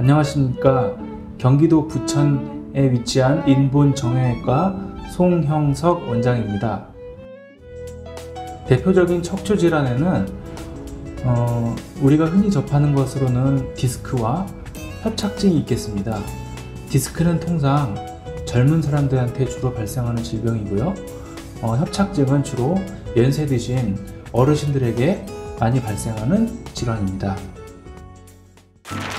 안녕하십니까. 경기도 부천에 위치한 인본정형외과 송형석 원장입니다. 대표적인 척추 질환에는 우리가 흔히 접하는 것으로는 디스크와 협착증이 있겠습니다. 디스크는 통상 젊은 사람들한테 주로 발생하는 질병이고요. 협착증은 주로 연세 드신 어르신들에게 많이 발생하는 질환입니다.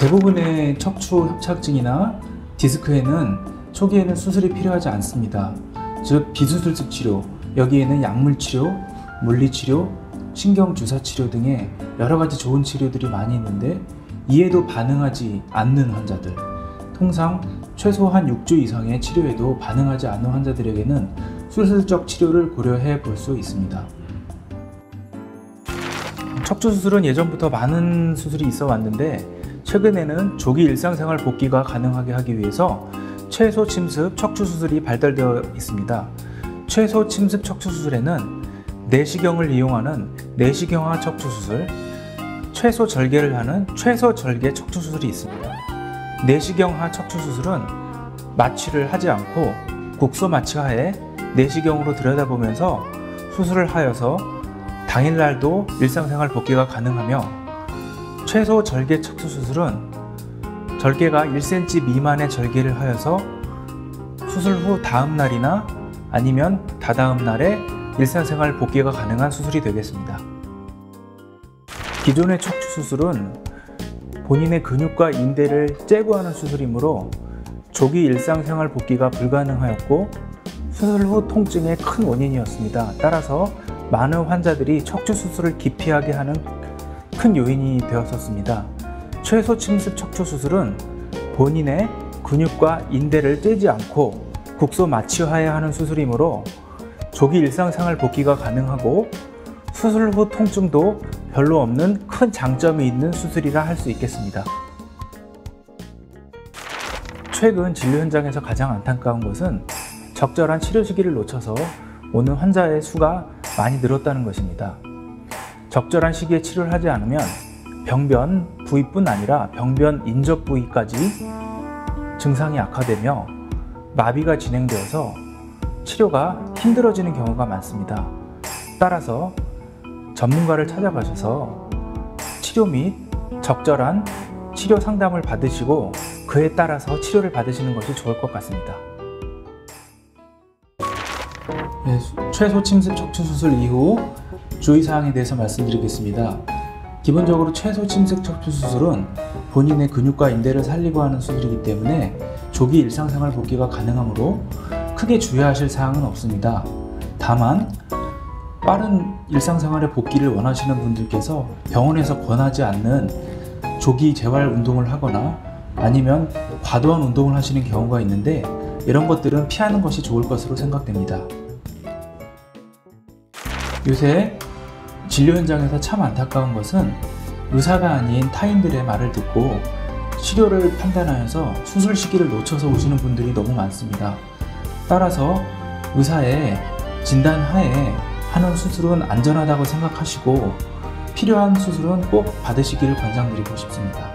대부분의 척추 협착증이나 디스크에는 초기에는 수술이 필요하지 않습니다. 즉 비수술식 치료, 여기에는 약물치료, 물리치료, 신경주사치료 등의 여러가지 좋은 치료들이 많이 있는데 이에도 반응하지 않는 환자들, 통상 최소한 6주 이상의 치료에도 반응하지 않는 환자들에게는 수술적 치료를 고려해 볼 수 있습니다. 척추 수술은 예전부터 많은 수술이 있어 왔는데 최근에는 조기 일상생활 복귀가 가능하게 하기 위해서 최소 침습 척추 수술이 발달되어 있습니다. 최소 침습 척추 수술에는 내시경을 이용하는 내시경화 척추 수술, 최소 절개를 하는 최소 절개 척추 수술이 있습니다. 내시경화 척추 수술은 마취를 하지 않고 국소 마취하에 내시경으로 들여다보면서 수술을 하여서 당일날도 일상생활 복귀가 가능하며, 최소 절개 척추 수술은 절개가 1cm 미만의 절개를 하여서 수술 후 다음 날이나 아니면 다다음 날에 일상생활 복귀가 가능한 수술이 되겠습니다. 기존의 척추 수술은 본인의 근육과 인대를 째고 하는 수술이므로 조기 일상생활 복귀가 불가능하였고 수술 후 통증의 큰 원인이었습니다. 따라서 많은 환자들이 척추 수술을 기피하게 하는 큰 요인이 되었었습니다. 최소 침습 척추 수술은 본인의 근육과 인대를 떼지 않고 국소 마취하에 하는 수술이므로 조기 일상생활 복귀가 가능하고 수술 후 통증도 별로 없는 큰 장점이 있는 수술이라 할 수 있겠습니다. 최근 진료 현장에서 가장 안타까운 것은 적절한 치료 시기를 놓쳐서 오는 환자의 수가 많이 늘었다는 것입니다. 적절한 시기에 치료를 하지 않으면 병변 부위뿐 아니라 병변 인접 부위까지 증상이 악화되며 마비가 진행되어서 치료가 힘들어지는 경우가 많습니다. 따라서 전문가를 찾아가셔서 치료 및 적절한 치료 상담을 받으시고 그에 따라서 치료를 받으시는 것이 좋을 것 같습니다. 네, 최소 침습 척추 수술 이후 주의사항에 대해서 말씀드리겠습니다. 기본적으로 최소 침습 척추 수술은 본인의 근육과 인대를 살리고 하는 수술이기 때문에 조기 일상생활 복귀가 가능하므로 크게 주의하실 사항은 없습니다. 다만 빠른 일상생활의 복귀를 원하시는 분들께서 병원에서 권하지 않는 조기 재활 운동을 하거나 아니면 과도한 운동을 하시는 경우가 있는데 이런 것들은 피하는 것이 좋을 것으로 생각됩니다. 요새 진료 현장에서 참 안타까운 것은 의사가 아닌 타인들의 말을 듣고 치료를 판단하여서 수술 시기를 놓쳐서 오시는 분들이 너무 많습니다. 따라서 의사의 진단 하에 하는 수술은 안전하다고 생각하시고 필요한 수술은 꼭 받으시기를 권장드리고 싶습니다.